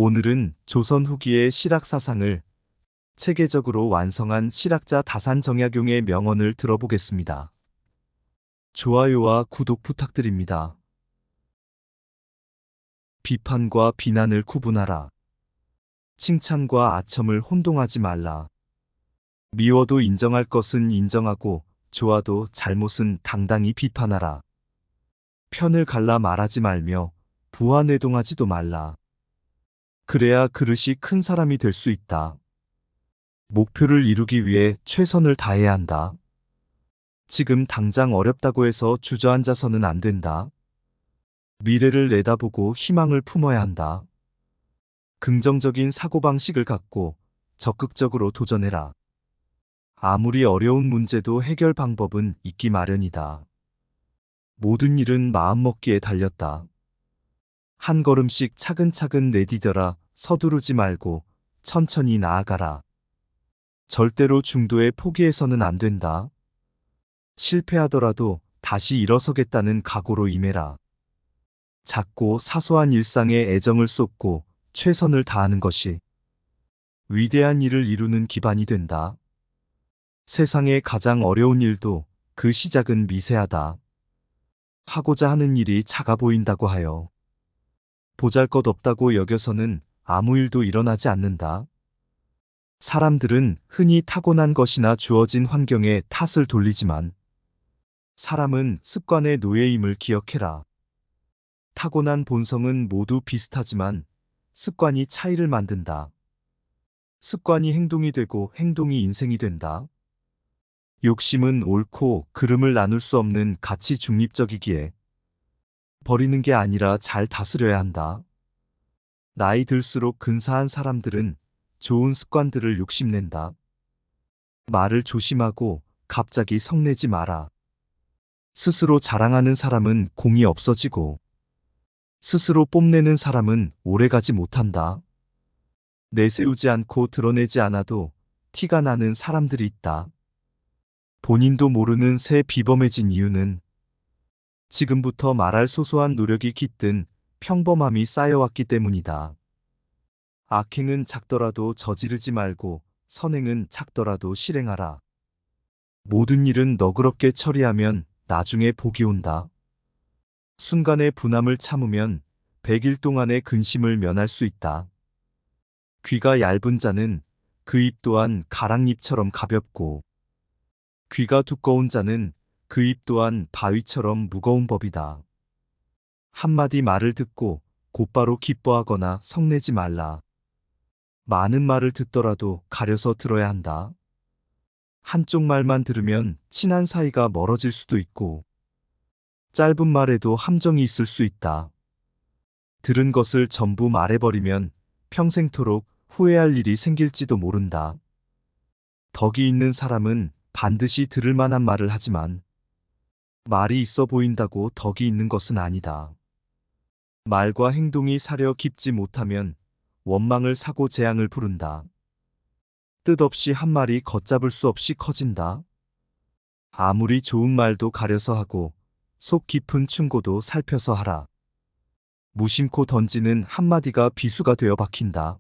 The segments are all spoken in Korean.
오늘은 조선 후기의 실학 사상을 체계적으로 완성한 실학자 다산정약용의 명언을 들어보겠습니다. 좋아요와 구독 부탁드립니다. 비판과 비난을 구분하라. 칭찬과 아첨을 혼동하지 말라. 미워도 인정할 것은 인정하고 좋아도 잘못은 당당히 비판하라. 편을 갈라 말하지 말며 부하내동하지도 말라. 그래야 그릇이 큰 사람이 될 수 있다. 목표를 이루기 위해 최선을 다해야 한다. 지금 당장 어렵다고 해서 주저앉아서는 안 된다. 미래를 내다보고 희망을 품어야 한다. 긍정적인 사고방식을 갖고 적극적으로 도전해라. 아무리 어려운 문제도 해결 방법은 있기 마련이다. 모든 일은 마음먹기에 달렸다. 한 걸음씩 차근차근 내디뎌라. 서두르지 말고 천천히 나아가라. 절대로 중도에 포기해서는 안 된다. 실패하더라도 다시 일어서겠다는 각오로 임해라. 작고 사소한 일상에 애정을 쏟고 최선을 다하는 것이 위대한 일을 이루는 기반이 된다. 세상의 가장 어려운 일도 그 시작은 미세하다. 하고자 하는 일이 작아 보인다고 하여 보잘것없다고 여겨서는 아무 일도 일어나지 않는다. 사람들은 흔히 타고난 것이나 주어진 환경에 탓을 돌리지만 사람은 습관의 노예임을 기억해라. 타고난 본성은 모두 비슷하지만 습관이 차이를 만든다. 습관이 행동이 되고 행동이 인생이 된다. 욕심은 옳고 그름을 나눌 수 없는 가치 중립적이기에 버리는 게 아니라 잘 다스려야 한다. 나이 들수록 근사한 사람들은 좋은 습관들을 욕심낸다. 말을 조심하고 갑자기 성내지 마라. 스스로 자랑하는 사람은 공이 없어지고 스스로 뽐내는 사람은 오래가지 못한다. 내세우지 않고 드러내지 않아도 티가 나는 사람들이 있다. 본인도 모르는 새 비범해진 이유는 지금부터 말할 소소한 노력이 깃든 평범함이 쌓여왔기 때문이다. 악행은 작더라도 저지르지 말고 선행은 작더라도 실행하라. 모든 일은 너그럽게 처리하면 나중에 복이 온다. 순간의 분함을 참으면 100일 동안의 근심을 면할 수 있다. 귀가 얇은 자는 그 입 또한 가랑잎처럼 가볍고 귀가 두꺼운 자는 그 입 또한 바위처럼 무거운 법이다. 한마디 말을 듣고 곧바로 기뻐하거나 성내지 말라. 많은 말을 듣더라도 가려서 들어야 한다. 한쪽 말만 들으면 친한 사이가 멀어질 수도 있고 짧은 말에도 함정이 있을 수 있다. 들은 것을 전부 말해버리면 평생토록 후회할 일이 생길지도 모른다. 덕이 있는 사람은 반드시 들을 만한 말을 하지만 말이 있어 보인다고 덕이 있는 것은 아니다. 말과 행동이 사려 깊지 못하면 원망을 사고 재앙을 부른다. 뜻없이 한 말이 걷잡을 수 없이 커진다. 아무리 좋은 말도 가려서 하고 속 깊은 충고도 살펴서 하라. 무심코 던지는 한마디가 비수가 되어 박힌다.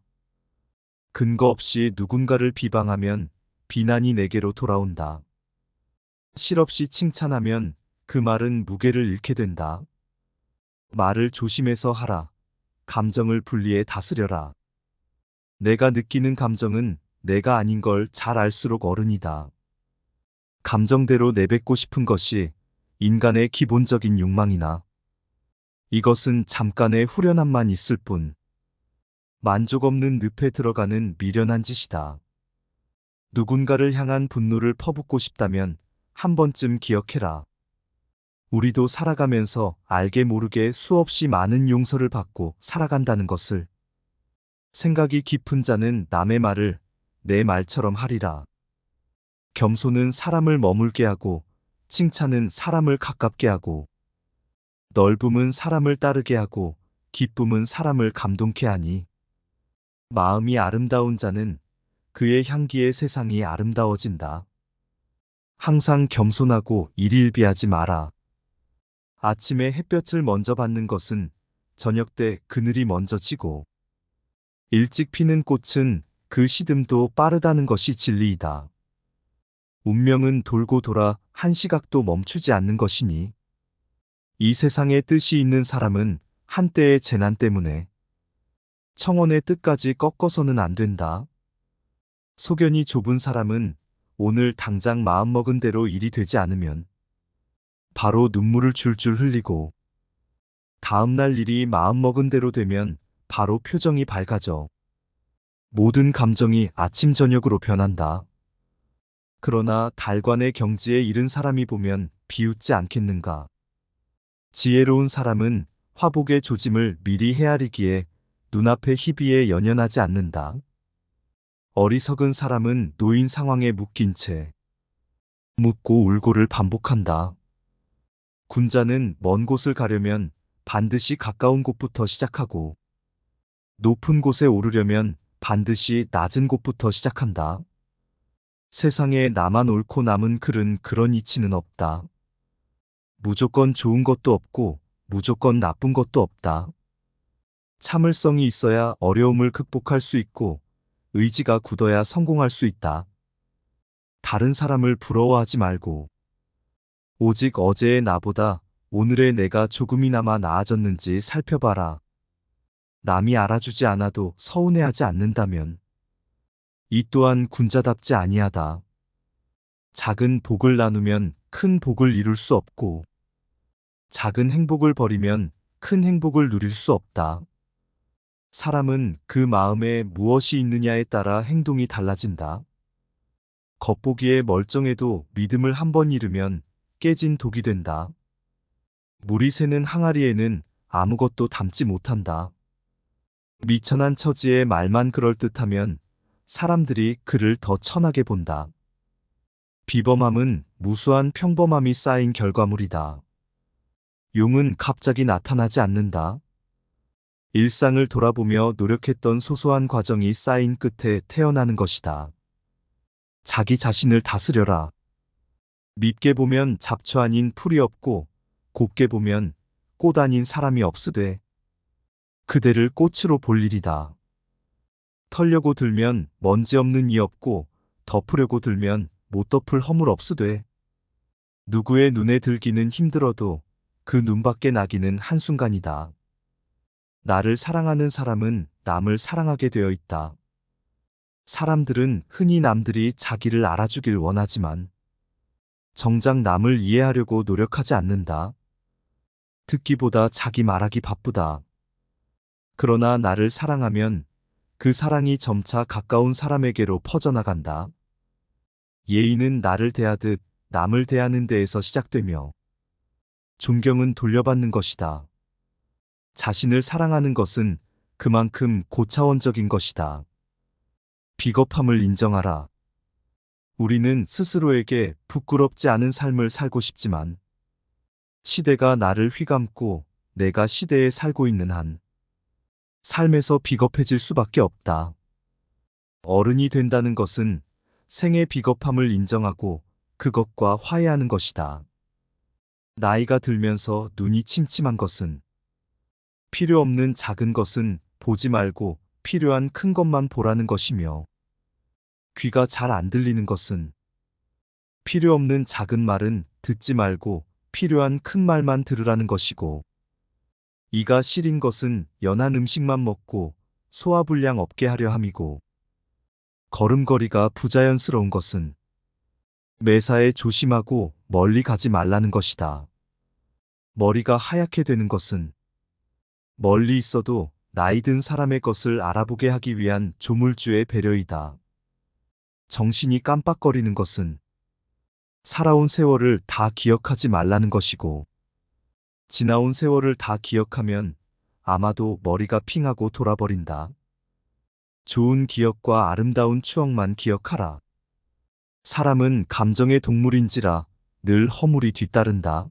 근거 없이 누군가를 비방하면 비난이 내게로 돌아온다. 실없이 칭찬하면 그 말은 무게를 잃게 된다. 말을 조심해서 하라. 감정을 분리해 다스려라. 내가 느끼는 감정은 내가 아닌 걸 잘 알수록 어른이다. 감정대로 내뱉고 싶은 것이 인간의 기본적인 욕망이나 이것은 잠깐의 후련함만 있을 뿐 만족 없는 늪에 들어가는 미련한 짓이다. 누군가를 향한 분노를 퍼붓고 싶다면 한 번쯤 기억해라. 우리도 살아가면서 알게 모르게 수없이 많은 용서를 받고 살아간다는 것을. 생각이 깊은 자는 남의 말을 내 말처럼 하리라. 겸손은 사람을 머물게 하고 칭찬은 사람을 가깝게 하고 넓음은 사람을 따르게 하고 기쁨은 사람을 감동케 하니 마음이 아름다운 자는 그의 향기에 세상이 아름다워진다. 항상 겸손하고 일일비하지 마라. 아침에 햇볕을 먼저 받는 것은 저녁 때 그늘이 먼저 지고 일찍 피는 꽃은 그 시듬도 빠르다는 것이 진리이다. 운명은 돌고 돌아 한 시각도 멈추지 않는 것이니 이 세상에 뜻이 있는 사람은 한때의 재난 때문에 청원의 뜻까지 꺾어서는 안 된다. 소견이 좁은 사람은 오늘 당장 마음먹은 대로 일이 되지 않으면 바로 눈물을 줄줄 흘리고 다음날 일이 마음먹은 대로 되면 바로 표정이 밝아져. 모든 감정이 아침 저녁으로 변한다. 그러나 달관의 경지에 이른 사람이 보면 비웃지 않겠는가. 지혜로운 사람은 화복의 조짐을 미리 헤아리기에 눈앞의 희비에 연연하지 않는다. 어리석은 사람은 놓인 상황에 묶인 채 묻고 울고를 반복한다. 군자는 먼 곳을 가려면 반드시 가까운 곳부터 시작하고 높은 곳에 오르려면 반드시 낮은 곳부터 시작한다. 세상에 나만 옳고 남은 글은 그런 이치는 없다. 무조건 좋은 것도 없고 무조건 나쁜 것도 없다. 참을성이 있어야 어려움을 극복할 수 있고 의지가 굳어야 성공할 수 있다. 다른 사람을 부러워하지 말고 오직 어제의 나보다 오늘의 내가 조금이나마 나아졌는지 살펴봐라. 남이 알아주지 않아도 서운해하지 않는다면 이 또한 군자답지 아니하다. 작은 복을 나누면 큰 복을 이룰 수 없고 작은 행복을 버리면 큰 행복을 누릴 수 없다. 사람은 그 마음에 무엇이 있느냐에 따라 행동이 달라진다. 겉보기에 멀쩡해도 믿음을 한번 잃으면 깨진 독이 된다. 물이 새는 항아리에는 아무것도 담지 못한다. 미천한 처지에 말만 그럴듯하면 사람들이 그를 더 천하게 본다. 비범함은 무수한 평범함이 쌓인 결과물이다. 용은 갑자기 나타나지 않는다. 일상을 돌아보며 노력했던 소소한 과정이 쌓인 끝에 태어나는 것이다. 자기 자신을 다스려라. 밉게 보면 잡초 아닌 풀이 없고 곱게 보면 꽃 아닌 사람이 없으되 그대를 꽃으로 볼 일이다. 털려고 들면 먼지 없는 이 없고 덮으려고 들면 못 덮을 허물 없으되 누구의 눈에 들기는 힘들어도 그 눈밖에 나기는 한순간이다. 나를 사랑하는 사람은 남을 사랑하게 되어 있다. 사람들은 흔히 남들이 자기를 알아주길 원하지만 정작 남을 이해하려고 노력하지 않는다. 듣기보다 자기 말하기 바쁘다. 그러나 나를 사랑하면 그 사랑이 점차 가까운 사람에게로 퍼져나간다. 예의는 나를 대하듯 남을 대하는 데에서 시작되며 존경은 돌려받는 것이다. 자신을 사랑하는 것은 그만큼 고차원적인 것이다. 비겁함을 인정하라. 우리는 스스로에게 부끄럽지 않은 삶을 살고 싶지만 시대가 나를 휘감고 내가 시대에 살고 있는 한 삶에서 비겁해질 수밖에 없다. 어른이 된다는 것은 생의 비겁함을 인정하고 그것과 화해하는 것이다. 나이가 들면서 눈이 침침한 것은 필요 없는 작은 것은 보지 말고 필요한 큰 것만 보라는 것이며 귀가 잘 안 들리는 것은 필요 없는 작은 말은 듣지 말고 필요한 큰 말만 들으라는 것이고 이가 시린 것은 연한 음식만 먹고 소화불량 없게 하려 함이고 걸음걸이가 부자연스러운 것은 매사에 조심하고 멀리 가지 말라는 것이다. 머리가 하얗게 되는 것은 멀리 있어도 나이 든 사람의 것을 알아보게 하기 위한 조물주의 배려이다. 정신이 깜빡거리는 것은 살아온 세월을 다 기억하지 말라는 것이고 지나온 세월을 다 기억하면 아마도 머리가 핑하고 돌아버린다. 좋은 기억과 아름다운 추억만 기억하라. 사람은 감정의 동물인지라 늘 허물이 뒤따른다.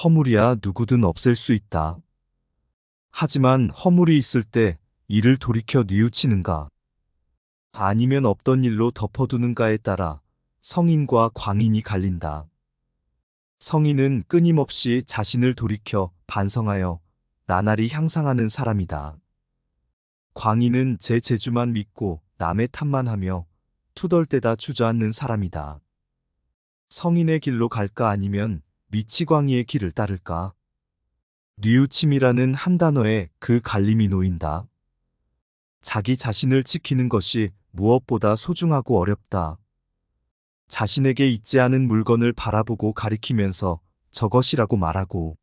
허물이야 누구든 없앨 수 있다. 하지만 허물이 있을 때 이를 돌이켜 뉘우치는가 아니면 없던 일로 덮어두는가에 따라 성인과 광인이 갈린다. 성인은 끊임없이 자신을 돌이켜 반성하여 나날이 향상하는 사람이다. 광희는 제 재주만 믿고 남의 탓만 하며 투덜대다 주저앉는 사람이다. 성인의 길로 갈까 아니면 미치광이의 길을 따를까? 뉘우침이라는 한 단어에 그 갈림이 놓인다. 자기 자신을 지키는 것이 무엇보다 소중하고 어렵다. 자신에게 있지 않은 물건을 바라보고 가리키면서 저것이라고 말하고,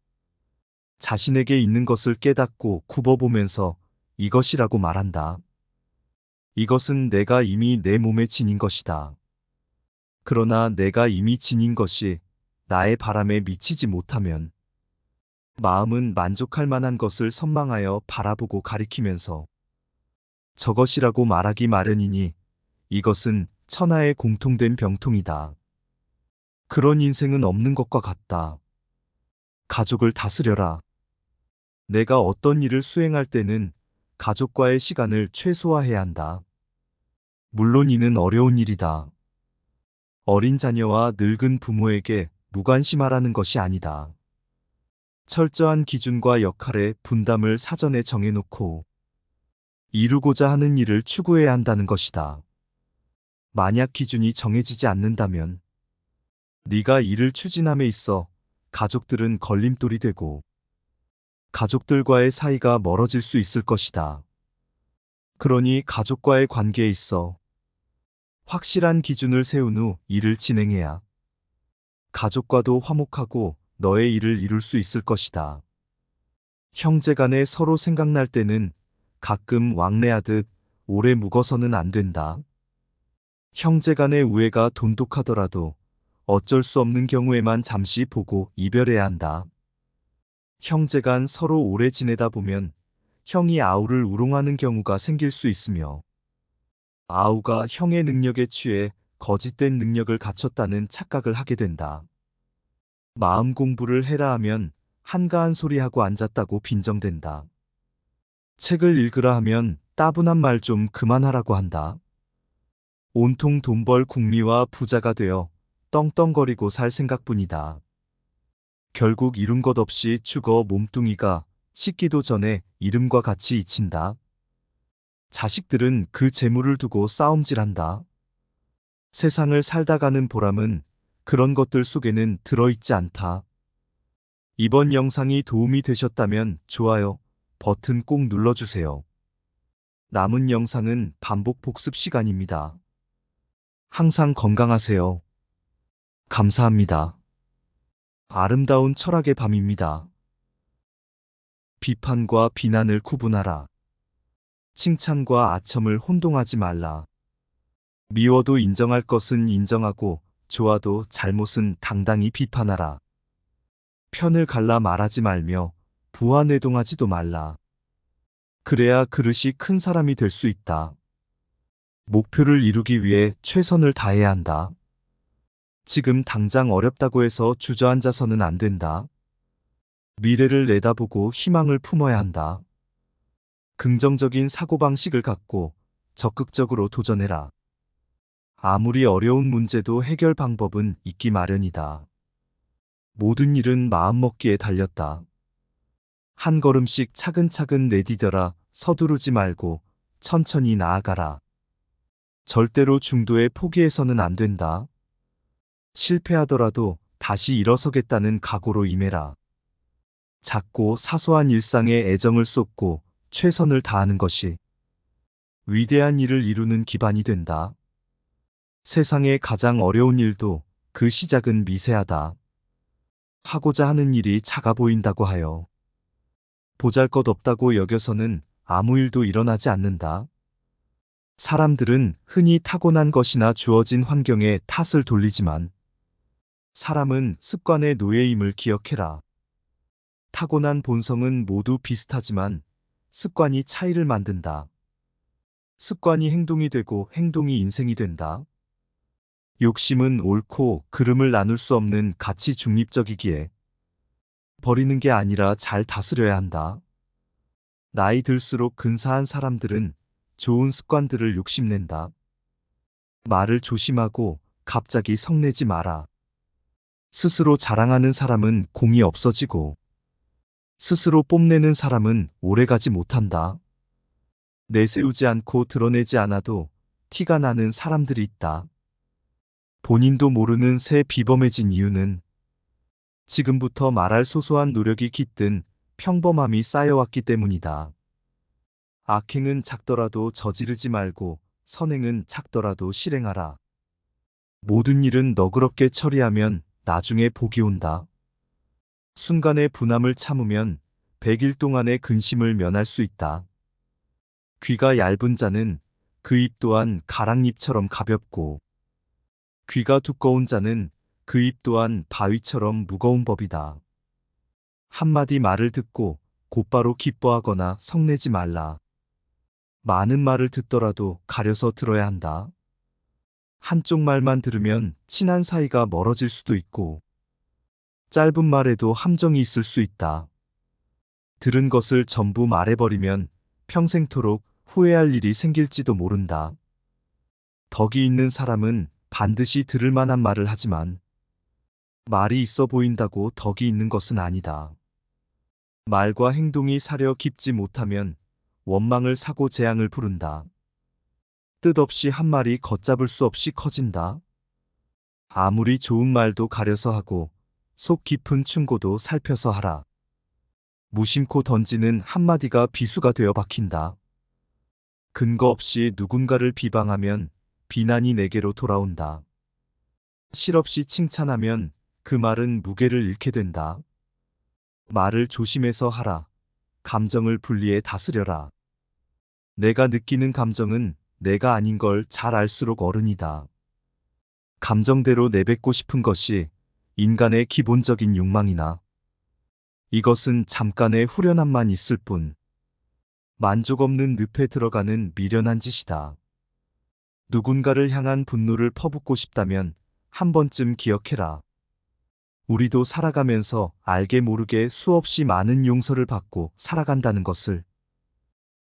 자신에게 있는 것을 깨닫고 굽어보면서 이것이라고 말한다. 이것은 내가 이미 내 몸에 지닌 것이다. 그러나 내가 이미 지닌 것이 나의 바람에 미치지 못하면 마음은 만족할 만한 것을 선망하여 바라보고 가리키면서 저것이라고 말하기 마련이니 이것은 천하의 공통된 병통이다. 그런 인생은 없는 것과 같다. 가족을 다스려라. 내가 어떤 일을 수행할 때는 가족과의 시간을 최소화해야 한다. 물론 이는 어려운 일이다. 어린 자녀와 늙은 부모에게 무관심하라는 것이 아니다. 철저한 기준과 역할의 분담을 사전에 정해놓고 이루고자 하는 일을 추구해야 한다는 것이다. 만약 기준이 정해지지 않는다면 네가 일을 추진함에 있어 가족들은 걸림돌이 되고 가족들과의 사이가 멀어질 수 있을 것이다. 그러니 가족과의 관계에 있어 확실한 기준을 세운 후 일을 진행해야 가족과도 화목하고 너의 일을 이룰 수 있을 것이다. 형제간에 서로 생각날 때는 가끔 왕래하듯 오래 묵어서는 안 된다. 형제간의 우애가 돈독하더라도 어쩔 수 없는 경우에만 잠시 보고 이별해야 한다. 형제간 서로 오래 지내다 보면 형이 아우를 우롱하는 경우가 생길 수 있으며 아우가 형의 능력에 취해 거짓된 능력을 갖췄다는 착각을 하게 된다. 마음 공부를 해라 하면 한가한 소리 하고 앉았다고 빈정댄다. 책을 읽으라 하면 따분한 말 좀 그만하라고 한다. 온통 돈 벌 궁리와 부자가 되어 떵떵거리고 살 생각뿐이다. 결국 이룬 것 없이 죽어 몸뚱이가 씻기도 전에 이름과 같이 잊힌다. 자식들은 그 재물을 두고 싸움질한다. 세상을 살다가는 보람은 그런 것들 속에는 들어있지 않다. 이번 영상이 도움이 되셨다면 좋아요 버튼 꼭 눌러주세요. 남은 영상은 반복 복습 시간입니다. 항상 건강하세요. 감사합니다. 아름다운 철학의 밤입니다. 비판과 비난을 구분하라. 칭찬과 아첨을 혼동하지 말라. 미워도 인정할 것은 인정하고 좋아도 잘못은 당당히 비판하라. 편을 갈라 말하지 말며 부하내동하지도 말라. 그래야 그릇이 큰 사람이 될 수 있다. 목표를 이루기 위해 최선을 다해야 한다. 지금 당장 어렵다고 해서 주저앉아서는 안 된다. 미래를 내다보고 희망을 품어야 한다. 긍정적인 사고방식을 갖고 적극적으로 도전해라. 아무리 어려운 문제도 해결 방법은 있기 마련이다. 모든 일은 마음먹기에 달렸다. 한 걸음씩 차근차근 내디뎌라. 서두르지 말고 천천히 나아가라. 절대로 중도에 포기해서는 안 된다. 실패하더라도 다시 일어서겠다는 각오로 임해라. 작고 사소한 일상에 애정을 쏟고 최선을 다하는 것이 위대한 일을 이루는 기반이 된다. 세상의 가장 어려운 일도 그 시작은 미세하다. 하고자 하는 일이 작아 보인다고 하여 보잘것없다고 여겨서는 아무 일도 일어나지 않는다. 사람들은 흔히 타고난 것이나 주어진 환경에 탓을 돌리지만 사람은 습관의 노예임을 기억해라. 타고난 본성은 모두 비슷하지만 습관이 차이를 만든다. 습관이 행동이 되고 행동이 인생이 된다. 욕심은 옳고 그름을 나눌 수 없는 가치 중립적이기에 버리는 게 아니라 잘 다스려야 한다. 나이 들수록 근사한 사람들은 좋은 습관들을 욕심낸다. 말을 조심하고 갑자기 성내지 마라. 스스로 자랑하는 사람은 공이 없어지고 스스로 뽐내는 사람은 오래가지 못한다. 내세우지 않고 드러내지 않아도 티가 나는 사람들이 있다. 본인도 모르는 새 비범해진 이유는 지금부터 말할 소소한 노력이 깃든 평범함이 쌓여왔기 때문이다. 악행은 작더라도 저지르지 말고 선행은 작더라도 실행하라. 모든 일은 너그럽게 처리하면 나중에 복이 온다. 순간의 분함을 참으면 100일 동안의 근심을 면할 수 있다. 귀가 얇은 자는 그 입 또한 가랑잎처럼 가볍고, 귀가 두꺼운 자는 그 입 또한 바위처럼 무거운 법이다. 한마디 말을 듣고 곧바로 기뻐하거나 성내지 말라. 많은 말을 듣더라도 가려서 들어야 한다. 한쪽 말만 들으면 친한 사이가 멀어질 수도 있고, 짧은 말에도 함정이 있을 수 있다. 들은 것을 전부 말해버리면 평생토록 후회할 일이 생길지도 모른다. 덕이 있는 사람은 반드시 들을 만한 말을 하지만 말이 있어 보인다고 덕이 있는 것은 아니다. 말과 행동이 사려 깊지 못하면 원망을 사고 재앙을 부른다. 뜻없이 한 말이 걷잡을 수 없이 커진다. 아무리 좋은 말도 가려서 하고 속 깊은 충고도 살펴서 하라. 무심코 던지는 한마디가 비수가 되어 박힌다. 근거 없이 누군가를 비방하면 비난이 내게로 돌아온다. 실없이 칭찬하면 그 말은 무게를 잃게 된다. 말을 조심해서 하라. 감정을 분리해 다스려라. 내가 느끼는 감정은 내가 아닌 걸 잘 알수록 어른이다. 감정대로 내뱉고 싶은 것이 인간의 기본적인 욕망이나 이것은 잠깐의 후련함만 있을 뿐 만족 없는 늪에 들어가는 미련한 짓이다. 누군가를 향한 분노를 퍼붓고 싶다면 한 번쯤 기억해라. 우리도 살아가면서 알게 모르게 수없이 많은 용서를 받고 살아간다는 것을.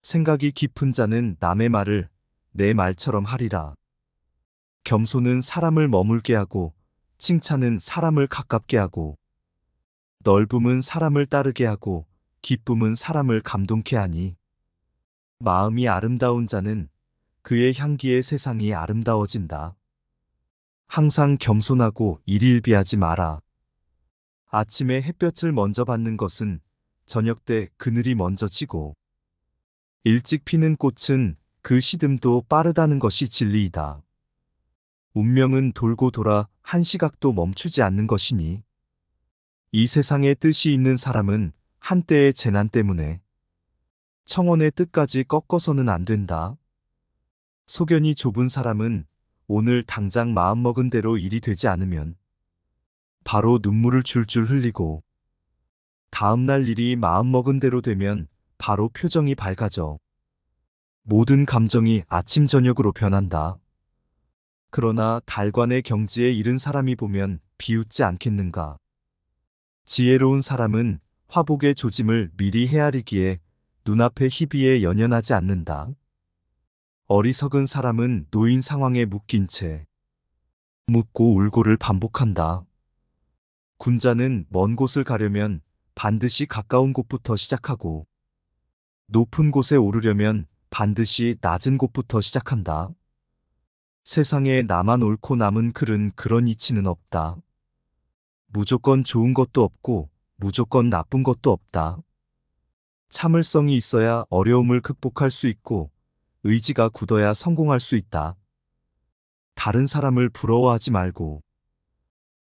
생각이 깊은 자는 남의 말을 내 말처럼 하리라. 겸손은 사람을 머물게 하고 칭찬은 사람을 가깝게 하고 넓음은 사람을 따르게 하고 기쁨은 사람을 감동케 하니 마음이 아름다운 자는 그의 향기에 세상이 아름다워진다. 항상 겸손하고 일일비하지 마라. 아침에 햇볕을 먼저 받는 것은 저녁 때 그늘이 먼저 지고 일찍 피는 꽃은 그 시듬도 빠르다는 것이 진리이다. 운명은 돌고 돌아 한 시각도 멈추지 않는 것이니 이 세상에 뜻이 있는 사람은 한때의 재난 때문에 청혼의 뜻까지 꺾어서는 안 된다. 소견이 좁은 사람은 오늘 당장 마음먹은 대로 일이 되지 않으면 바로 눈물을 줄줄 흘리고 다음날 일이 마음먹은 대로 되면 바로 표정이 밝아져. 모든 감정이 아침 저녁으로 변한다. 그러나 달관의 경지에 이른 사람이 보면 비웃지 않겠는가. 지혜로운 사람은 화복의 조짐을 미리 헤아리기에 눈앞의 희비에 연연하지 않는다. 어리석은 사람은 놓인 상황에 묶인 채 묻고 울고를 반복한다. 군자는 먼 곳을 가려면 반드시 가까운 곳부터 시작하고 높은 곳에 오르려면 반드시 낮은 곳부터 시작한다. 세상에 나만 옳고 남은 글은 그런 이치는 없다. 무조건 좋은 것도 없고 무조건 나쁜 것도 없다. 참을성이 있어야 어려움을 극복할 수 있고 의지가 굳어야 성공할 수 있다. 다른 사람을 부러워하지 말고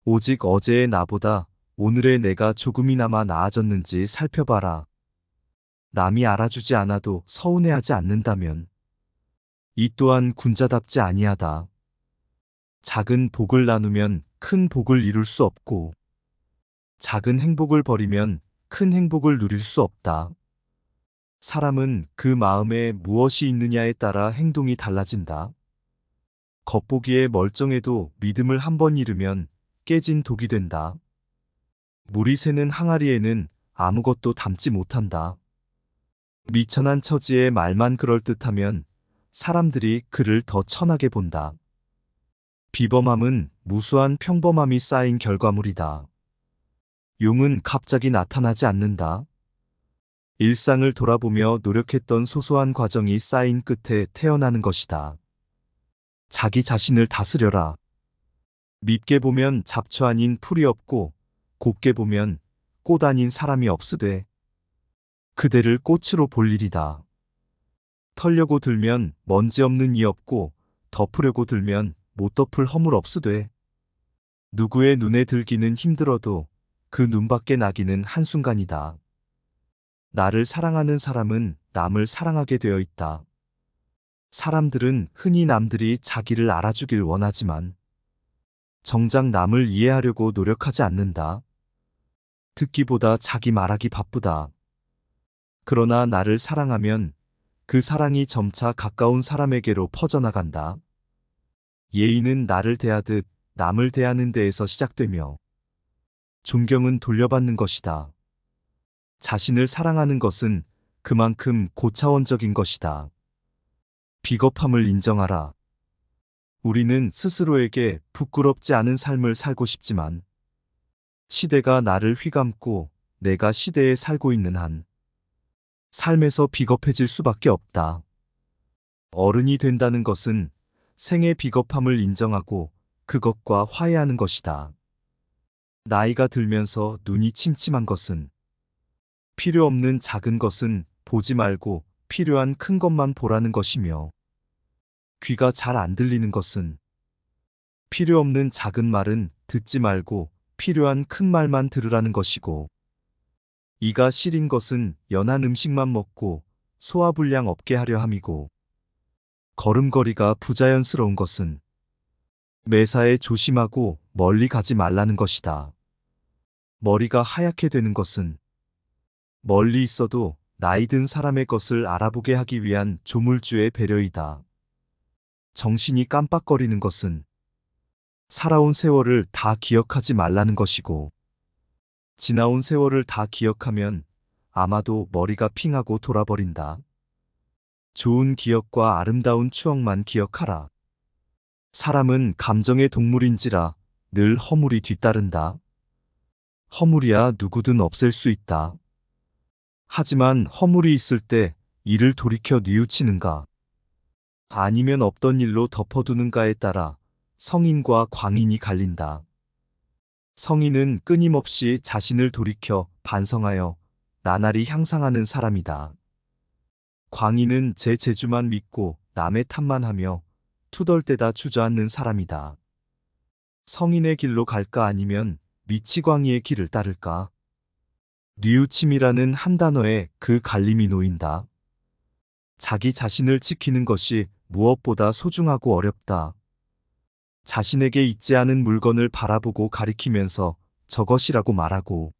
오직 어제의 나보다 오늘의 내가 조금이나마 나아졌는지 살펴봐라. 남이 알아주지 않아도 서운해하지 않는다면 이 또한 군자답지 아니하다. 작은 복을 나누면 큰 복을 이룰 수 없고 작은 행복을 버리면 큰 행복을 누릴 수 없다. 사람은 그 마음에 무엇이 있느냐에 따라 행동이 달라진다. 겉보기에 멀쩡해도 믿음을 한 번 잃으면 깨진 독이 된다. 물이 새는 항아리에는 아무것도 담지 못한다. 미천한 처지에 말만 그럴듯하면 사람들이 그를 더 천하게 본다. 비범함은 무수한 평범함이 쌓인 결과물이다. 용은 갑자기 나타나지 않는다. 일상을 돌아보며 노력했던 소소한 과정이 쌓인 끝에 태어나는 것이다. 자기 자신을 다스려라. 밉게 보면 잡초 아닌 풀이 없고 곱게 보면 꽃 아닌 사람이 없으되 그대를 꽃으로 볼 일이다. 털려고 들면 먼지 없는 이 없고 덮으려고 들면 못 덮을 허물 없으되 누구의 눈에 들기는 힘들어도 그 눈밖에 나기는 한순간이다. 나를 사랑하는 사람은 남을 사랑하게 되어 있다. 사람들은 흔히 남들이 자기를 알아주길 원하지만 정작 남을 이해하려고 노력하지 않는다. 듣기보다 자기 말하기 바쁘다. 그러나 나를 사랑하면 그 사랑이 점차 가까운 사람에게로 퍼져나간다. 예의는 나를 대하듯 남을 대하는 데에서 시작되며 존경은 돌려받는 것이다. 자신을 사랑하는 것은 그만큼 고차원적인 것이다. 비겁함을 인정하라. 우리는 스스로에게 부끄럽지 않은 삶을 살고 싶지만 시대가 나를 휘감고 내가 시대에 살고 있는 한 삶에서 비겁해질 수밖에 없다. 어른이 된다는 것은 생의 비겁함을 인정하고 그것과 화해하는 것이다. 나이가 들면서 눈이 침침한 것은 필요 없는 작은 것은 보지 말고 필요한 큰 것만 보라는 것이며 귀가 잘 안 들리는 것은 필요 없는 작은 말은 듣지 말고 필요한 큰 말만 들으라는 것이고 이가 시린 것은 연한 음식만 먹고 소화불량 없게 하려 함이고 걸음걸이가 부자연스러운 것은 매사에 조심하고 멀리 가지 말라는 것이다. 머리가 하얗게 되는 것은 멀리 있어도 나이 든 사람의 것을 알아보게 하기 위한 조물주의 배려이다. 정신이 깜빡거리는 것은 살아온 세월을 다 기억하지 말라는 것이고 지나온 세월을 다 기억하면 아마도 머리가 핑하고 돌아버린다. 좋은 기억과 아름다운 추억만 기억하라. 사람은 감정의 동물인지라 늘 허물이 뒤따른다. 허물이야 누구든 없앨 수 있다. 하지만 허물이 있을 때 이를 돌이켜 뉘우치는가 아니면 없던 일로 덮어두는가에 따라 성인과 광인이 갈린다. 성인은 끊임없이 자신을 돌이켜 반성하여 나날이 향상하는 사람이다. 광인은 제 재주만 믿고 남의 탓만 하며 투덜대다 주저앉는 사람이다. 성인의 길로 갈까 아니면 미치광이의 길을 따를까? 뉘우침이라는 한 단어에 그 갈림이 놓인다. 자기 자신을 지키는 것이 무엇보다 소중하고 어렵다. 자신에게 있지 않은 물건을 바라보고 가리키면서 저것이라고 말하고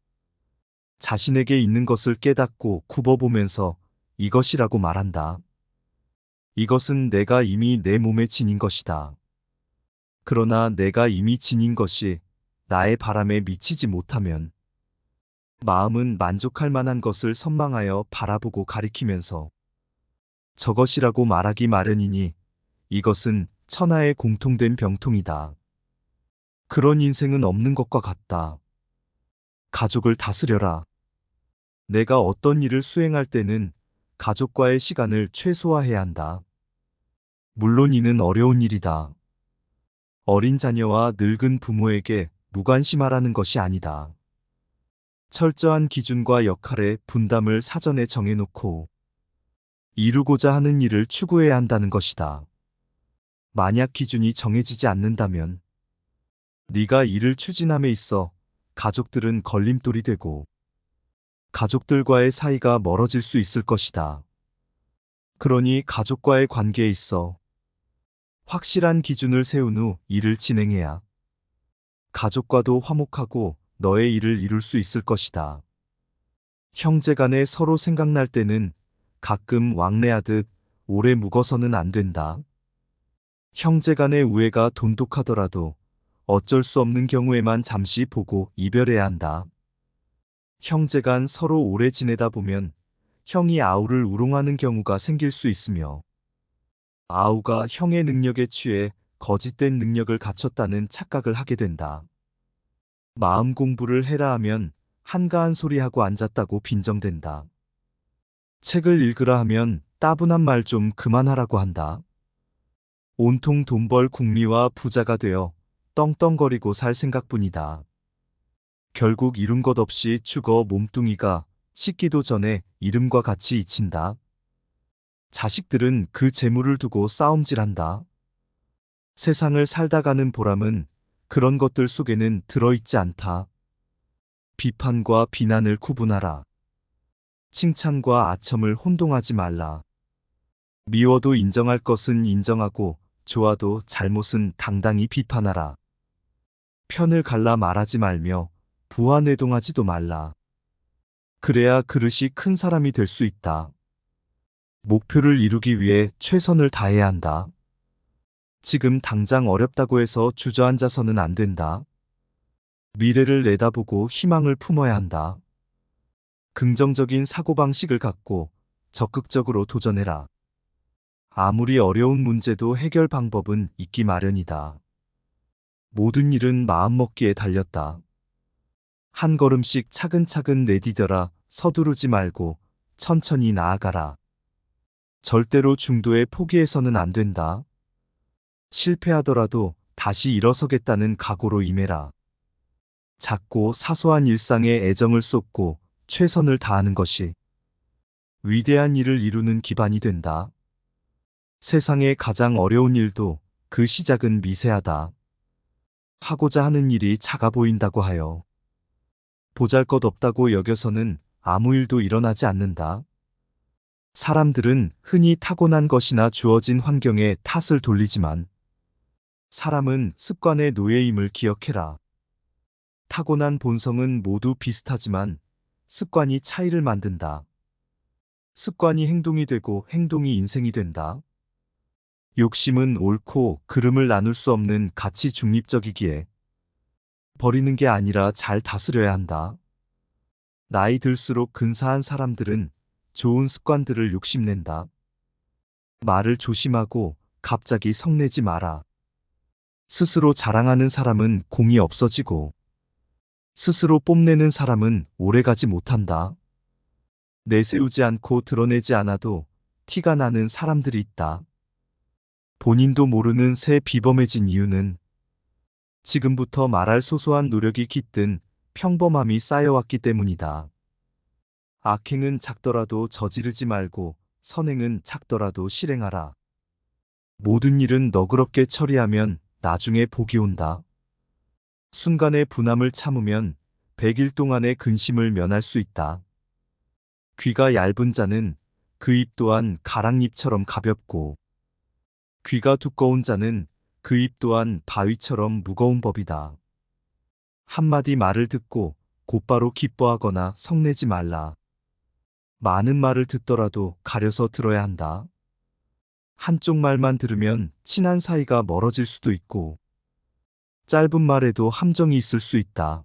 자신에게 있는 것을 깨닫고 굽어보면서 이것이라고 말한다. 이것은 내가 이미 내 몸에 지닌 것이다. 그러나 내가 이미 지닌 것이 나의 바람에 미치지 못하면 마음은 만족할 만한 것을 선망하여 바라보고 가리키면서 저것이라고 말하기 마련이니 이것은 천하의 공통된 병통이다. 그런 인생은 없는 것과 같다. 가족을 다스려라. 내가 어떤 일을 수행할 때는 가족과의 시간을 최소화해야 한다. 물론 이는 어려운 일이다. 어린 자녀와 늙은 부모에게 무관심하라는 것이 아니다. 철저한 기준과 역할의 분담을 사전에 정해놓고 이루고자 하는 일을 추구해야 한다는 것이다. 만약 기준이 정해지지 않는다면 네가 일을 추진함에 있어 가족들은 걸림돌이 되고 가족들과의 사이가 멀어질 수 있을 것이다. 그러니 가족과의 관계에 있어 확실한 기준을 세운 후 일을 진행해야 가족과도 화목하고 너의 일을 이룰 수 있을 것이다. 형제간에 서로 생각날 때는 가끔 왕래하듯 오래 묵어서는 안 된다. 형제간의 우애가 돈독하더라도 어쩔 수 없는 경우에만 잠시 보고 이별해야 한다. 형제간 서로 오래 지내다 보면 형이 아우를 우롱하는 경우가 생길 수 있으며 아우가 형의 능력에 취해 거짓된 능력을 갖췄다는 착각을 하게 된다. 마음 공부를 해라 하면 한가한 소리 하고 앉았다고 빈정된다. 책을 읽으라 하면 따분한 말 좀 그만하라고 한다. 온통 돈 벌 궁리와 부자가 되어 떵떵거리고 살 생각뿐이다. 결국 이룬 것 없이 죽어 몸뚱이가 씻기도 전에 이름과 같이 잊힌다. 자식들은 그 재물을 두고 싸움질한다. 세상을 살다가는 보람은 그런 것들 속에는 들어있지 않다. 비판과 비난을 구분하라. 칭찬과 아첨을 혼동하지 말라. 미워도 인정할 것은 인정하고 좋아도 잘못은 당당히 비판하라. 편을 갈라 말하지 말며 부하내동하지도 말라. 그래야 그릇이 큰 사람이 될 수 있다. 목표를 이루기 위해 최선을 다해야 한다. 지금 당장 어렵다고 해서 주저앉아서는 안 된다. 미래를 내다보고 희망을 품어야 한다. 긍정적인 사고방식을 갖고 적극적으로 도전해라. 아무리 어려운 문제도 해결 방법은 있기 마련이다. 모든 일은 마음먹기에 달렸다. 한 걸음씩 차근차근 내디뎌라. 서두르지 말고 천천히 나아가라. 절대로 중도에 포기해서는 안 된다. 실패하더라도 다시 일어서겠다는 각오로 임해라. 작고 사소한 일상에 애정을 쏟고 최선을 다하는 것이 위대한 일을 이루는 기반이 된다. 세상의 가장 어려운 일도 그 시작은 미세하다. 하고자 하는 일이 작아 보인다고 하여 보잘것없다고 여겨서는 아무 일도 일어나지 않는다. 사람들은 흔히 타고난 것이나 주어진 환경에 탓을 돌리지만 사람은 습관의 노예임을 기억해라. 타고난 본성은 모두 비슷하지만 습관이 차이를 만든다. 습관이 행동이 되고 행동이 인생이 된다. 욕심은 옳고 그름을 나눌 수 없는 가치 중립적이기에 버리는 게 아니라 잘 다스려야 한다. 나이 들수록 근사한 사람들은 좋은 습관들을 욕심낸다. 말을 조심하고 갑자기 성내지 마라. 스스로 자랑하는 사람은 공이 없어지고 스스로 뽐내는 사람은 오래가지 못한다. 내세우지 않고 드러내지 않아도 티가 나는 사람들이 있다. 본인도 모르는 새 비범해진 이유는 지금부터 말할 소소한 노력이 깃든 평범함이 쌓여왔기 때문이다. 악행은 작더라도 저지르지 말고 선행은 작더라도 실행하라. 모든 일은 너그럽게 처리하면 나중에 복이 온다. 순간의 분함을 참으면 100일 동안의 근심을 면할 수 있다. 귀가 얇은 자는 그 입 또한 가랑잎처럼 가볍고 귀가 두꺼운 자는 그 입 또한 바위처럼 무거운 법이다. 한마디 말을 듣고 곧바로 기뻐하거나 성내지 말라. 많은 말을 듣더라도 가려서 들어야 한다. 한쪽 말만 들으면 친한 사이가 멀어질 수도 있고 짧은 말에도 함정이 있을 수 있다.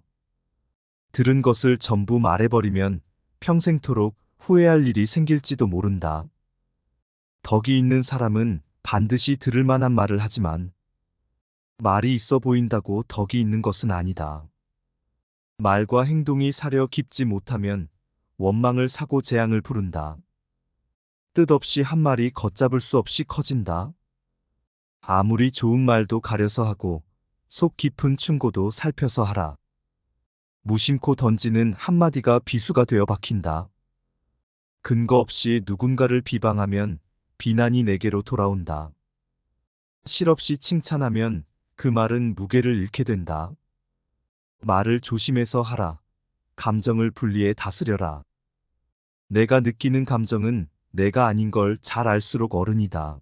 들은 것을 전부 말해버리면 평생토록 후회할 일이 생길지도 모른다. 덕이 있는 사람은 반드시 들을 만한 말을 하지만 말이 있어 보인다고 덕이 있는 것은 아니다. 말과 행동이 사려 깊지 못하면 원망을 사고 재앙을 부른다. 뜻없이 한 말이 걷잡을 수 없이 커진다. 아무리 좋은 말도 가려서 하고 속 깊은 충고도 살펴서 하라. 무심코 던지는 한마디가 비수가 되어 박힌다. 근거 없이 누군가를 비방하면 비난이 내게로 돌아온다. 실없이 칭찬하면 그 말은 무게를 잃게 된다. 말을 조심해서 하라. 감정을 분리해 다스려라. 내가 느끼는 감정은 내가 아닌 걸 잘 알수록 어른이다.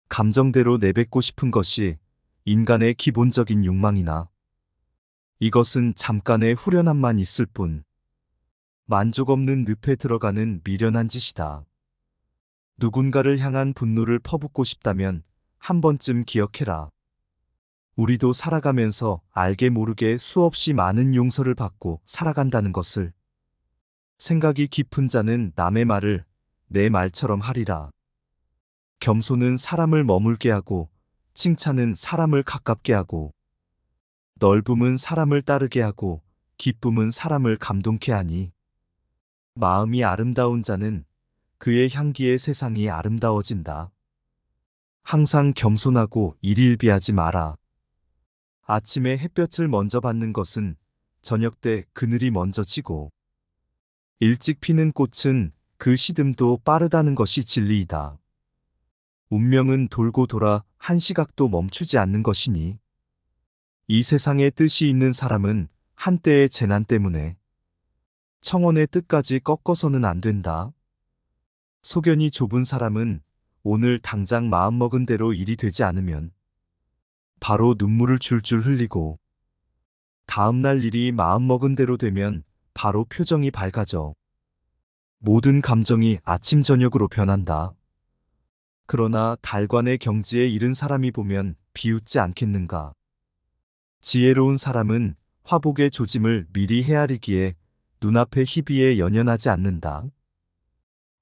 감정대로 내뱉고 싶은 것이 인간의 기본적인 욕망이나 이것은 잠깐의 후련함만 있을 뿐 만족 없는 늪에 들어가는 미련한 짓이다. 누군가를 향한 분노를 퍼붓고 싶다면 한 번쯤 기억해라. 우리도 살아가면서 알게 모르게 수없이 많은 용서를 받고 살아간다는 것을. 생각이 깊은 자는 남의 말을 내 말처럼 하리라. 겸손은 사람을 머물게 하고 칭찬은 사람을 가깝게 하고 넓음은 사람을 따르게 하고 기쁨은 사람을 감동케 하니 마음이 아름다운 자는 그의 향기에 세상이 아름다워진다. 항상 겸손하고 일일비하지 마라. 아침에 햇볕을 먼저 받는 것은 저녁 때 그늘이 먼저 지고, 일찍 피는 꽃은 그 시듬도 빠르다는 것이 진리이다. 운명은 돌고 돌아 한 시각도 멈추지 않는 것이니, 이 세상에 뜻이 있는 사람은 한때의 재난 때문에 청원의 뜻까지 꺾어서는 안 된다. 소견이 좁은 사람은 오늘 당장 마음먹은 대로 일이 되지 않으면 바로 눈물을 줄줄 흘리고, 다음날 일이 마음먹은 대로 되면 바로 표정이 밝아져. 모든 감정이 아침 저녁으로 변한다. 그러나 달관의 경지에 이른 사람이 보면 비웃지 않겠는가. 지혜로운 사람은 화복의 조짐을 미리 헤아리기에 눈앞의 희비에 연연하지 않는다.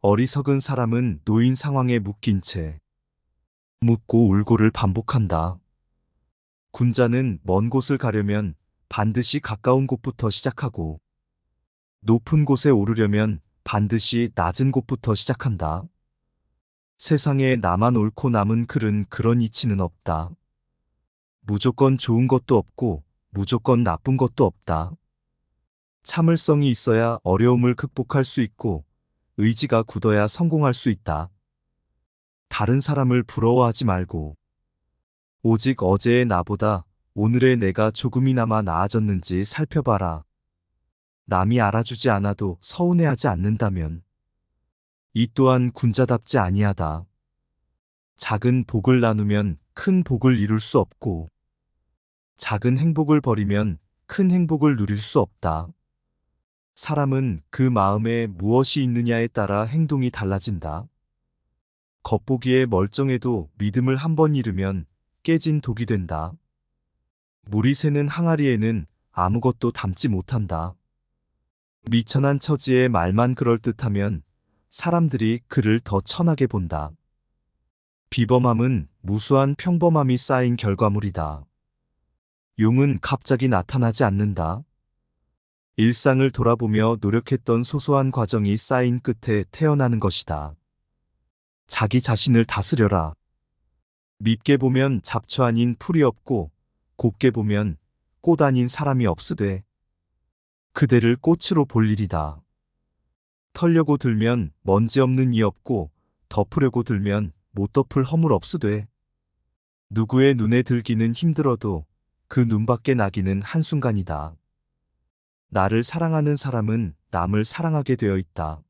어리석은 사람은 놓인 상황에 묶인 채 묻고 울고를 반복한다. 군자는 먼 곳을 가려면 반드시 가까운 곳부터 시작하고, 높은 곳에 오르려면 반드시 낮은 곳부터 시작한다. 세상에 나만 옳고 남은 글은 그런 이치는 없다. 무조건 좋은 것도 없고 무조건 나쁜 것도 없다. 참을성이 있어야 어려움을 극복할 수 있고, 의지가 굳어야 성공할 수 있다. 다른 사람을 부러워하지 말고, 오직 어제의 나보다 오늘의 내가 조금이나마 나아졌는지 살펴봐라. 남이 알아주지 않아도 서운해하지 않는다면 이 또한 군자답지 아니하다. 작은 복을 나누면 큰 복을 이룰 수 없고, 작은 행복을 버리면 큰 행복을 누릴 수 없다. 사람은 그 마음에 무엇이 있느냐에 따라 행동이 달라진다. 겉보기에 멀쩡해도 믿음을 한 번 잃으면 깨진 독이 된다. 물이 새는 항아리에는 아무것도 담지 못한다. 미천한 처지에 말만 그럴듯하면 사람들이 그를 더 천하게 본다. 비범함은 무수한 평범함이 쌓인 결과물이다. 용은 갑자기 나타나지 않는다. 일상을 돌아보며 노력했던 소소한 과정이 쌓인 끝에 태어나는 것이다. 자기 자신을 다스려라. 밉게 보면 잡초 아닌 풀이 없고, 곱게 보면 꽃 아닌 사람이 없으되 그대를 꽃으로 볼 일이다. 털려고 들면 먼지 없는 이 없고, 덮으려고 들면 못 덮을 허물 없으되 누구의 눈에 들기는 힘들어도 그 눈밖에 나기는 한순간이다. 나를 사랑하는 사람은 남을 사랑하게 되어 있다.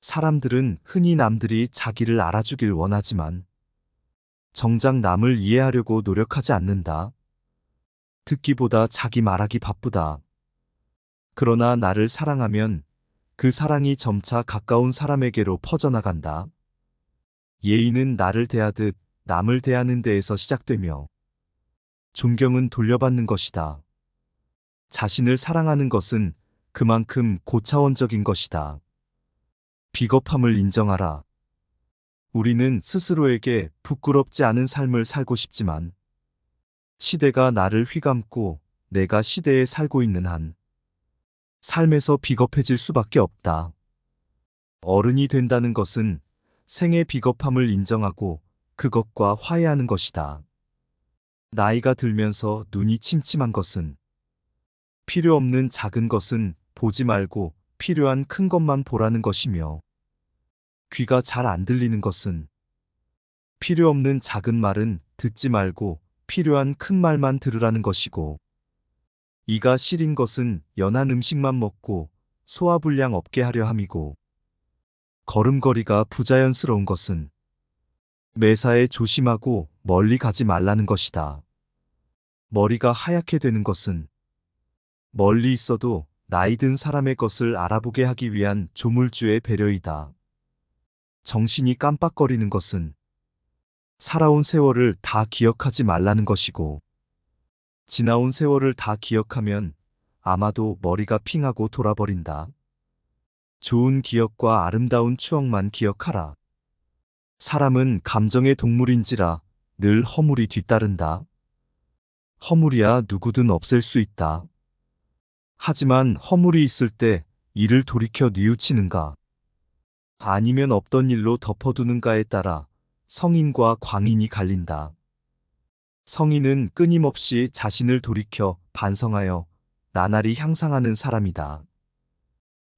사람들은 흔히 남들이 자기를 알아주길 원하지만 정작 남을 이해하려고 노력하지 않는다. 듣기보다 자기 말하기 바쁘다. 그러나 나를 사랑하면 그 사랑이 점차 가까운 사람에게로 퍼져나간다. 예의는 나를 대하듯 남을 대하는 데에서 시작되며, 존경은 돌려받는 것이다. 자신을 사랑하는 것은 그만큼 고차원적인 것이다. 비겁함을 인정하라. 우리는 스스로에게 부끄럽지 않은 삶을 살고 싶지만, 시대가 나를 휘감고 내가 시대에 살고 있는 한 삶에서 비겁해질 수밖에 없다. 어른이 된다는 것은 생의 비겁함을 인정하고 그것과 화해하는 것이다. 나이가 들면서 눈이 침침한 것은, 필요 없는 작은 것은 보지 말고 필요한 큰 것만 보라는 것이며, 귀가 잘 안 들리는 것은 필요 없는 작은 말은 듣지 말고 필요한 큰 말만 들으라는 것이고, 이가 시린 것은 연한 음식만 먹고 소화불량 없게 하려 함이고, 걸음걸이가 부자연스러운 것은 매사에 조심하고 멀리 가지 말라는 것이다. 머리가 하얗게 되는 것은 멀리 있어도 나이 든 사람의 것을 알아보게 하기 위한 조물주의 배려이다. 정신이 깜빡거리는 것은 살아온 세월을 다 기억하지 말라는 것이고, 지나온 세월을 다 기억하면 아마도 머리가 핑하고 돌아버린다. 좋은 기억과 아름다운 추억만 기억하라. 사람은 감정의 동물인지라 늘 허물이 뒤따른다. 허물이야 누구든 없앨 수 있다. 하지만 허물이 있을 때 이를 돌이켜 뉘우치는가? 아니면 없던 일로 덮어두는가에 따라 성인과 광인이 갈린다. 성인은 끊임없이 자신을 돌이켜 반성하여 나날이 향상하는 사람이다.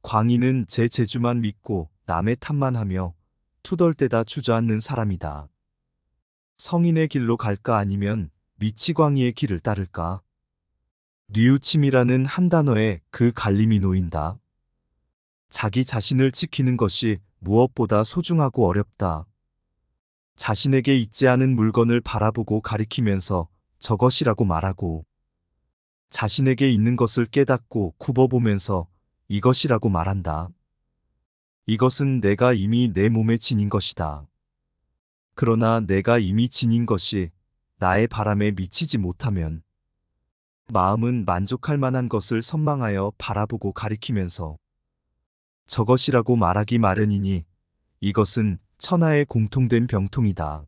광인은 제 재주만 믿고 남의 탓만 하며 투덜대다 주저앉는 사람이다. 성인의 길로 갈까 아니면 미치광이의 길을 따를까? 뉘우침이라는 한 단어에 그 갈림이 놓인다. 자기 자신을 지키는 것이 무엇보다 소중하고 어렵다. 자신에게 있지 않은 물건을 바라보고 가리키면서 저것이라고 말하고, 자신에게 있는 것을 깨닫고 굽어보면서 이것이라고 말한다. 이것은 내가 이미 내 몸에 지닌 것이다. 그러나 내가 이미 지닌 것이 나의 바람에 미치지 못하면 마음은 만족할 만한 것을 선망하여 바라보고 가리키면서 저것이라고 말하기 마련이니 이것은 천하의 공통된 병통이다.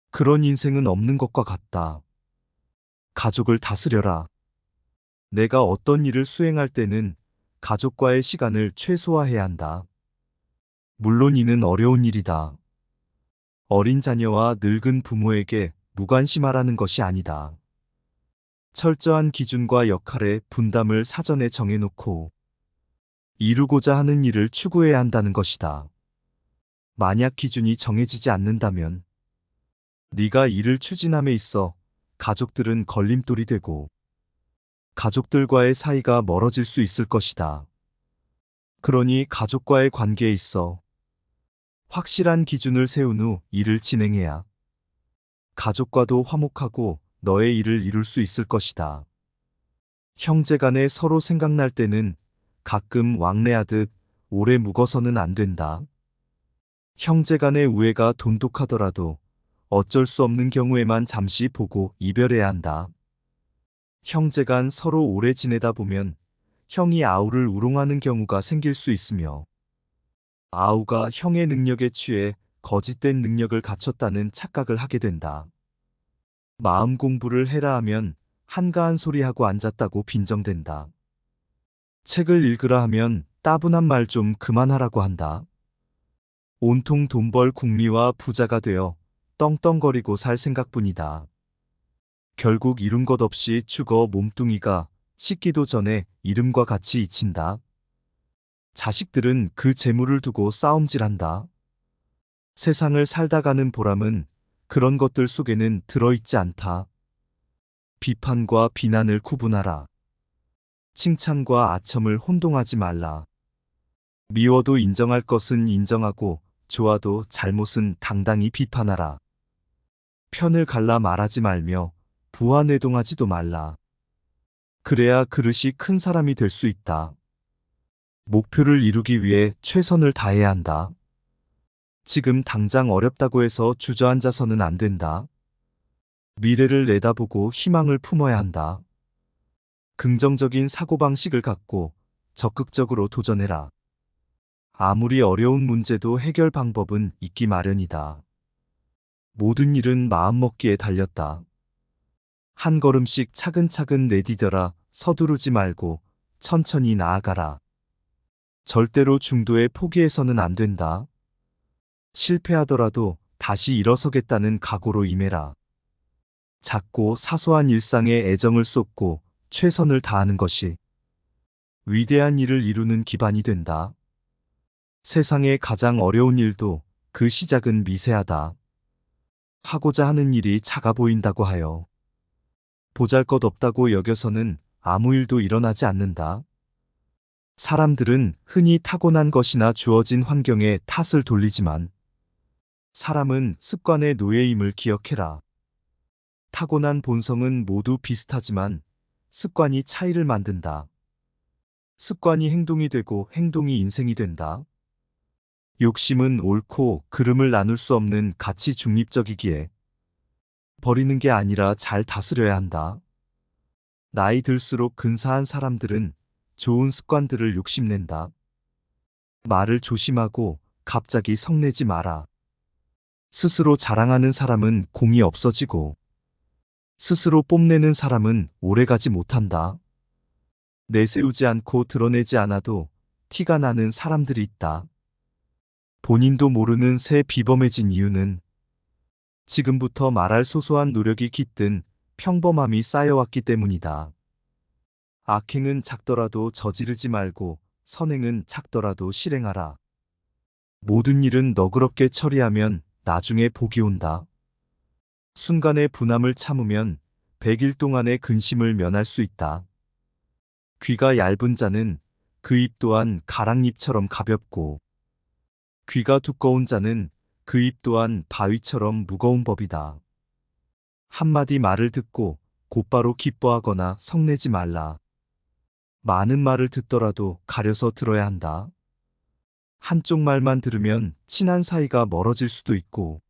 그런 인생은 없는 것과 같다. 가족을 다스려라. 내가 어떤 일을 수행할 때는 가족과의 시간을 최소화해야 한다. 물론 이는 어려운 일이다. 어린 자녀와 늙은 부모에게 무관심하라는 것이 아니다. 철저한 기준과 역할의 분담을 사전에 정해놓고 이루고자 하는 일을 추구해야 한다는 것이다. 만약 기준이 정해지지 않는다면 네가 일을 추진함에 있어 가족들은 걸림돌이 되고 가족들과의 사이가 멀어질 수 있을 것이다. 그러니 가족과의 관계에 있어 확실한 기준을 세운 후 일을 진행해야 가족과도 화목하고 너의 일을 이룰 수 있을 것이다. 형제간에 서로 생각날 때는 가끔 왕래하듯 오래 묵어서는 안 된다. 형제간의 우애가 돈독하더라도 어쩔 수 없는 경우에만 잠시 보고 이별해야 한다. 형제간 서로 오래 지내다 보면 형이 아우를 우롱하는 경우가 생길 수 있으며 아우가 형의 능력에 취해 거짓된 능력을 갖췄다는 착각을 하게 된다. 마음 공부를 해라 하면 한가한 소리 하고 앉았다고 빈정된다. 책을 읽으라 하면 따분한 말 좀 그만하라고 한다. 온통 돈 벌 궁리와 부자가 되어 떵떵거리고 살 생각뿐이다. 결국 이룬 것 없이 죽어 몸뚱이가 씻기도 전에 이름과 같이 잊힌다. 자식들은 그 재물을 두고 싸움질한다. 세상을 살다가는 보람은 그런 것들 속에는 들어있지 않다. 비판과 비난을 구분하라. 칭찬과 아첨을 혼동하지 말라. 미워도 인정할 것은 인정하고 좋아도 잘못은 당당히 비판하라. 편을 갈라 말하지 말며 부하내동하지도 말라. 그래야 그릇이 큰 사람이 될 수 있다. 목표를 이루기 위해 최선을 다해야 한다. 지금 당장 어렵다고 해서 주저앉아서는 안 된다. 미래를 내다보고 희망을 품어야 한다. 긍정적인 사고방식을 갖고 적극적으로 도전해라. 아무리 어려운 문제도 해결 방법은 있기 마련이다. 모든 일은 마음먹기에 달렸다. 한 걸음씩 차근차근 내디뎌라. 서두르지 말고 천천히 나아가라. 절대로 중도에 포기해서는 안 된다. 실패하더라도 다시 일어서겠다는 각오로 임해라. 작고 사소한 일상에 애정을 쏟고 최선을 다하는 것이 위대한 일을 이루는 기반이 된다. 세상의 가장 어려운 일도 그 시작은 미세하다. 하고자 하는 일이 작아 보인다고 하여 보잘것없다고 여겨서는 아무 일도 일어나지 않는다. 사람들은 흔히 타고난 것이나 주어진 환경에 탓을 돌리지만 사람은 습관의 노예임을 기억해라. 타고난 본성은 모두 비슷하지만 습관이 차이를 만든다. 습관이 행동이 되고 행동이 인생이 된다. 욕심은 옳고 그름을 나눌 수 없는 가치 중립적이기에 버리는 게 아니라 잘 다스려야 한다. 나이 들수록 근사한 사람들은 좋은 습관들을 욕심낸다. 말을 조심하고 갑자기 성내지 마라. 스스로 자랑하는 사람은 공이 없어지고 스스로 뽐내는 사람은 오래가지 못한다. 내세우지 않고 드러내지 않아도 티가 나는 사람들이 있다. 본인도 모르는 새 비범해진 이유는 지금부터 말할 소소한 노력이 깃든 평범함이 쌓여왔기 때문이다. 악행은 작더라도 저지르지 말고 선행은 작더라도 실행하라. 모든 일은 너그럽게 처리하면 나중에 복이 온다. 순간의 분함을 참으면 100일 동안의 근심을 면할 수 있다. 귀가 얇은 자는 그 입 또한 가랑잎처럼 가볍고, 귀가 두꺼운 자는 그 입 또한 바위처럼 무거운 법이다. 한마디 말을 듣고 곧바로 기뻐하거나 성내지 말라. 많은 말을 듣더라도 가려서 들어야 한다. 한쪽 말만 들으면 친한 사이가 멀어질 수도 있고,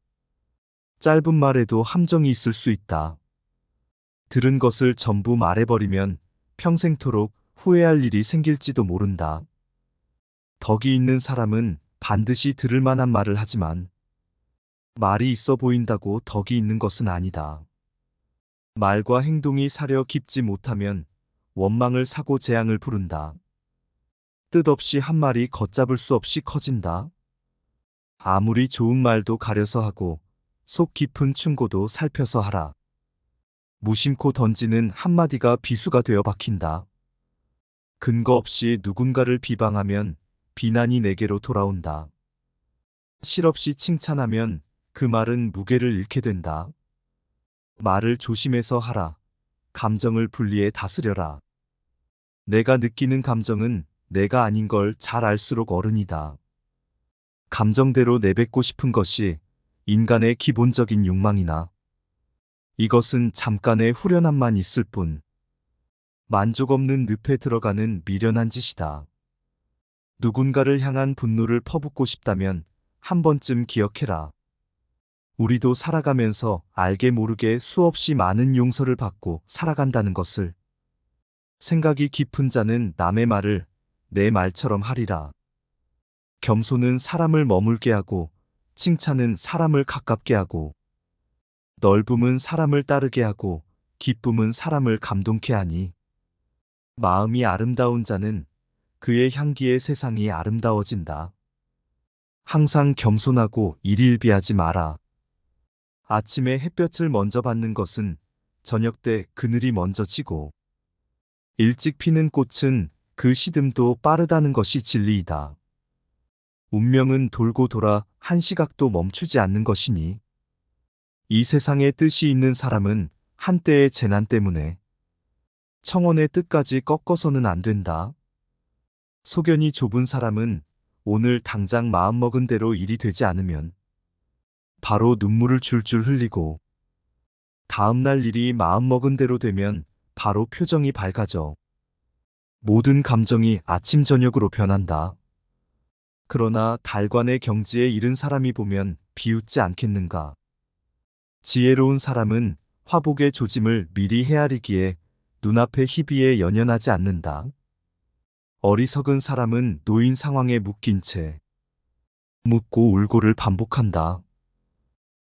짧은 말에도 함정이 있을 수 있다. 들은 것을 전부 말해버리면 평생토록 후회할 일이 생길지도 모른다. 덕이 있는 사람은 반드시 들을 만한 말을 하지만 말이 있어 보인다고 덕이 있는 것은 아니다. 말과 행동이 사려 깊지 못하면 원망을 사고 재앙을 부른다. 뜻없이 한 말이 걷잡을 수 없이 커진다. 아무리 좋은 말도 가려서 하고 속 깊은 충고도 살펴서 하라. 무심코 던지는 한마디가 비수가 되어 박힌다. 근거 없이 누군가를 비방하면 비난이 내게로 돌아온다. 실없이 칭찬하면 그 말은 무게를 잃게 된다. 말을 조심해서 하라. 감정을 분리해 다스려라. 내가 느끼는 감정은 내가 아닌 걸 잘 알수록 어른이다. 감정대로 내뱉고 싶은 것이 인간의 기본적인 욕망이나 이것은 잠깐의 후련함만 있을 뿐 만족 없는 늪에 들어가는 미련한 짓이다. 누군가를 향한 분노를 퍼붓고 싶다면 한 번쯤 기억해라. 우리도 살아가면서 알게 모르게 수없이 많은 용서를 받고 살아간다는 것을. 생각이 깊은 자는 남의 말을 내 말처럼 하리라. 겸손은 사람을 머물게 하고 칭찬은 사람을 가깝게 하고 넓음은 사람을 따르게 하고 기쁨은 사람을 감동케 하니 마음이 아름다운 자는 그의 향기에 세상이 아름다워진다. 항상 겸손하고 일일비하지 마라. 아침에 햇볕을 먼저 받는 것은 저녁 때 그늘이 먼저 지고 일찍 피는 꽃은 그 시듬도 빠르다는 것이 진리이다. 운명은 돌고 돌아 한 시각도 멈추지 않는 것이니 이 세상에 뜻이 있는 사람은 한때의 재난 때문에 청혼의 뜻까지 꺾어서는 안 된다. 소견이 좁은 사람은 오늘 당장 마음먹은 대로 일이 되지 않으면 바로 눈물을 줄줄 흘리고 다음날 일이 마음먹은 대로 되면 바로 표정이 밝아져. 모든 감정이 아침 저녁으로 변한다. 그러나 달관의 경지에 이른 사람이 보면 비웃지 않겠는가. 지혜로운 사람은 화복의 조짐을 미리 헤아리기에 눈앞의 희비에 연연하지 않는다. 어리석은 사람은 놓인 상황에 묶인 채 묻고 울고를 반복한다.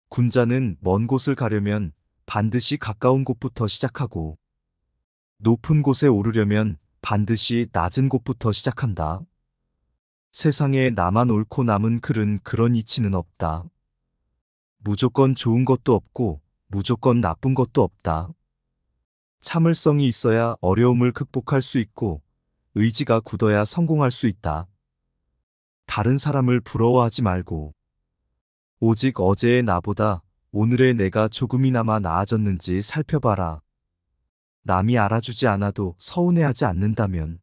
군자는 먼 곳을 가려면 반드시 가까운 곳부터 시작하고 높은 곳에 오르려면 반드시 낮은 곳부터 시작한다. 세상에 나만 옳고 남은 글은 그런 이치는 없다. 무조건 좋은 것도 없고 무조건 나쁜 것도 없다. 참을성이 있어야 어려움을 극복할 수 있고 의지가 굳어야 성공할 수 있다. 다른 사람을 부러워하지 말고 오직 어제의 나보다 오늘의 내가 조금이나마 나아졌는지 살펴봐라. 남이 알아주지 않아도 서운해하지 않는다면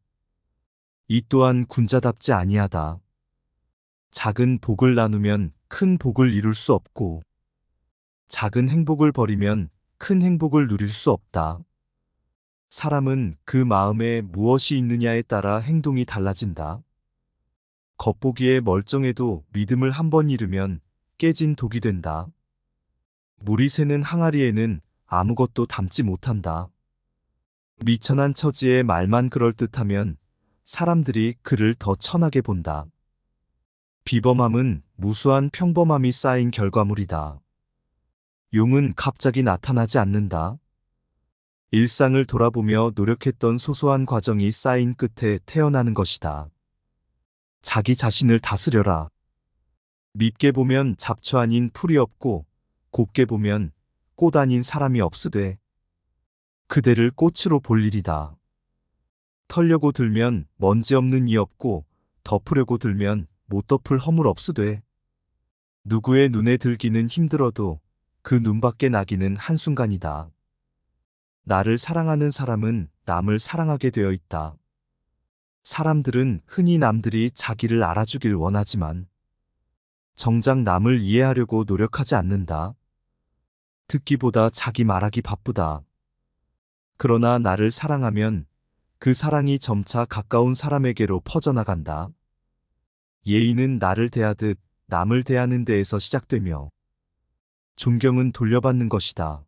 이 또한 군자답지 아니하다. 작은 복을 나누면 큰 복을 이룰 수 없고 작은 행복을 버리면 큰 행복을 누릴 수 없다. 사람은 그 마음에 무엇이 있느냐에 따라 행동이 달라진다. 겉보기에 멀쩡해도 믿음을 한번 잃으면 깨진 독이 된다. 물이 새는 항아리에는 아무것도 담지 못한다. 미천한 처지에 말만 그럴듯하면 사람들이 그를 더 천하게 본다. 비범함은 무수한 평범함이 쌓인 결과물이다. 용은 갑자기 나타나지 않는다. 일상을 돌아보며 노력했던 소소한 과정이 쌓인 끝에 태어나는 것이다. 자기 자신을 다스려라. 밉게 보면 잡초 아닌 풀이 없고 곱게 보면 꽃 아닌 사람이 없으되 그대를 꽃으로 볼 일이다. 털려고 들면 먼지 없는 이 없고 덮으려고 들면 못 덮을 허물 없으되 누구의 눈에 들기는 힘들어도 그 눈밖에 나기는 한순간이다. 나를 사랑하는 사람은 남을 사랑하게 되어 있다. 사람들은 흔히 남들이 자기를 알아주길 원하지만 정작 남을 이해하려고 노력하지 않는다. 듣기보다 자기 말하기 바쁘다. 그러나 나를 사랑하면 그 사랑이 점차 가까운 사람에게로 퍼져나간다. 예의는 나를 대하듯 남을 대하는 데에서 시작되며 존경은 돌려받는 것이다.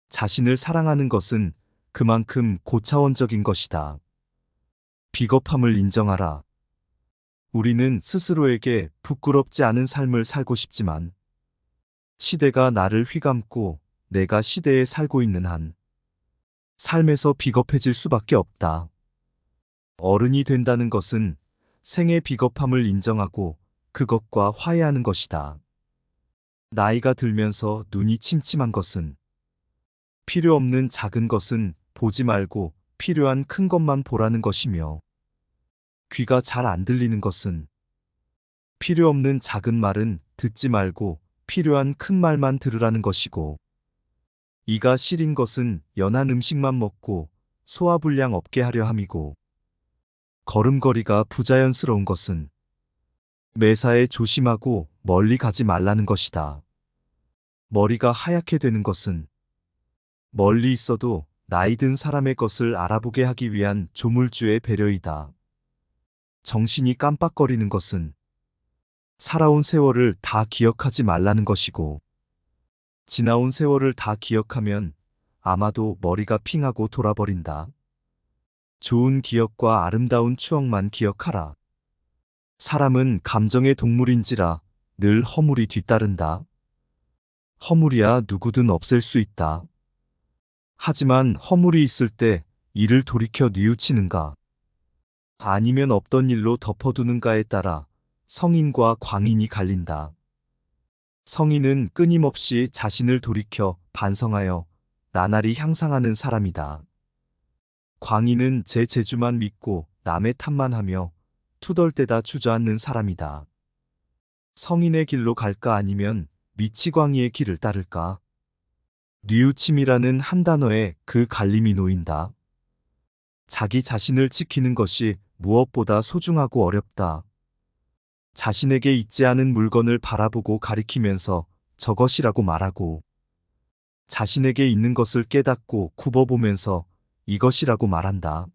자신을 사랑하는 것은 그만큼 고차원적인 것이다. 비겁함을 인정하라. 우리는 스스로에게 부끄럽지 않은 삶을 살고 싶지만 시대가 나를 휘감고 내가 시대에 살고 있는 한 삶에서 비겁해질 수밖에 없다. 어른이 된다는 것은 생의 비겁함을 인정하고 그것과 화해하는 것이다. 나이가 들면서 눈이 침침한 것은 필요 없는 작은 것은 보지 말고 필요한 큰 것만 보라는 것이며 귀가 잘 안 들리는 것은 필요 없는 작은 말은 듣지 말고 필요한 큰 말만 들으라는 것이고 이가 시린 것은 연한 음식만 먹고 소화불량 없게 하려 함이고 걸음걸이가 부자연스러운 것은 매사에 조심하고 멀리 가지 말라는 것이다. 머리가 하얗게 되는 것은 멀리 있어도 나이 든 사람의 것을 알아보게 하기 위한 조물주의 배려이다. 정신이 깜빡거리는 것은 살아온 세월을 다 기억하지 말라는 것이고 지나온 세월을 다 기억하면 아마도 머리가 핑하고 돌아버린다. 좋은 기억과 아름다운 추억만 기억하라. 사람은 감정의 동물인지라 늘 허물이 뒤따른다. 허물이야 누구든 없앨 수 있다. 하지만 허물이 있을 때 이를 돌이켜 뉘우치는가 아니면 없던 일로 덮어두는가에 따라 성인과 광인이 갈린다. 성인은 끊임없이 자신을 돌이켜 반성하여 나날이 향상하는 사람이다. 광인은 제 재주만 믿고 남의 탓만 하며 투덜대다 주저앉는 사람이다. 성인의 길로 갈까 아니면 미치광이의 길을 따를까? 뉘우침이라는 한 단어에 그 갈림이 놓인다. 자기 자신을 지키는 것이 무엇보다 소중하고 어렵다. 자신에게 있지 않은 물건을 바라보고 가리키면서 저것이라고 말하고 자신에게 있는 것을 깨닫고 굽어보면서 이것이라고 말한다.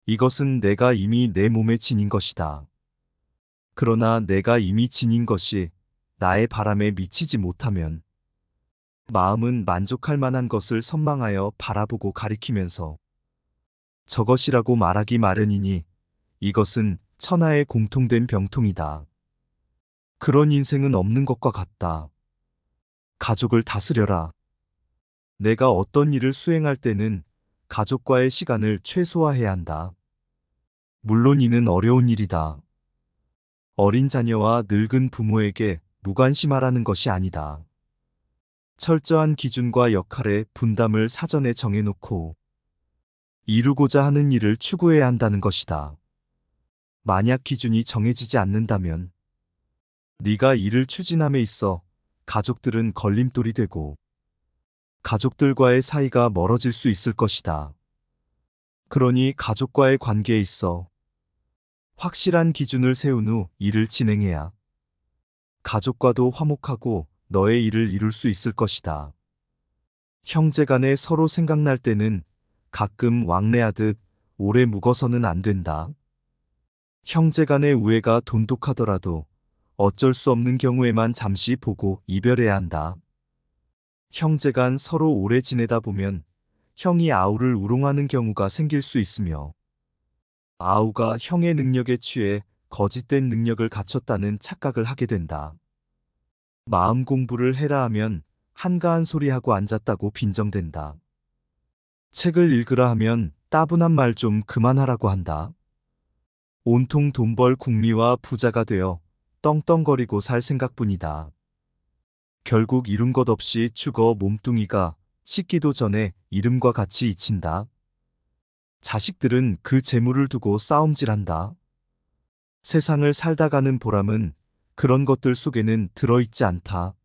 이것은 내가 이미 내 몸에 지닌 것이다. 그러나 내가 이미 지닌 것이 나의 바람에 미치지 못하면 마음은 만족할 만한 것을 선망하여 바라보고 가리키면서 저것이라고 말하기 마련이니 이것은 천하의 공통된 병통이다. 그런 인생은 없는 것과 같다. 가족을 다스려라. 내가 어떤 일을 수행할 때는 가족과의 시간을 최소화해야 한다. 물론 이는 어려운 일이다. 어린 자녀와 늙은 부모에게 무관심하라는 것이 아니다. 철저한 기준과 역할의 분담을 사전에 정해놓고 이루고자 하는 일을 추구해야 한다는 것이다. 만약 기준이 정해지지 않는다면 네가 일을 추진함에 있어 가족들은 걸림돌이 되고 가족들과의 사이가 멀어질 수 있을 것이다. 그러니 가족과의 관계에 있어 확실한 기준을 세운 후 일을 진행해야 가족과도 화목하고 너의 일을 이룰 수 있을 것이다. 형제간에 서로 생각날 때는 가끔 왕래하듯 오래 묵어서는 안 된다. 형제간의 우애가 돈독하더라도 어쩔 수 없는 경우에만 잠시 보고 이별해야 한다. 형제간 서로 오래 지내다 보면 형이 아우를 우롱하는 경우가 생길 수 있으며 아우가 형의 능력에 취해 거짓된 능력을 갖췄다는 착각을 하게 된다. 마음 공부를 해라 하면 한가한 소리하고 앉았다고 빈정된다. 책을 읽으라 하면 따분한 말 좀 그만하라고 한다. 온통 돈 벌 궁리와 부자가 되어 떵떵거리고 살 생각뿐이다. 결국 이룬 것 없이 죽어 몸뚱이가 씻기도 전에 이름과 같이 잊힌다. 자식들은 그 재물을 두고 싸움질한다. 세상을 살다 가는 보람은 그런 것들 속에는 들어있지 않다.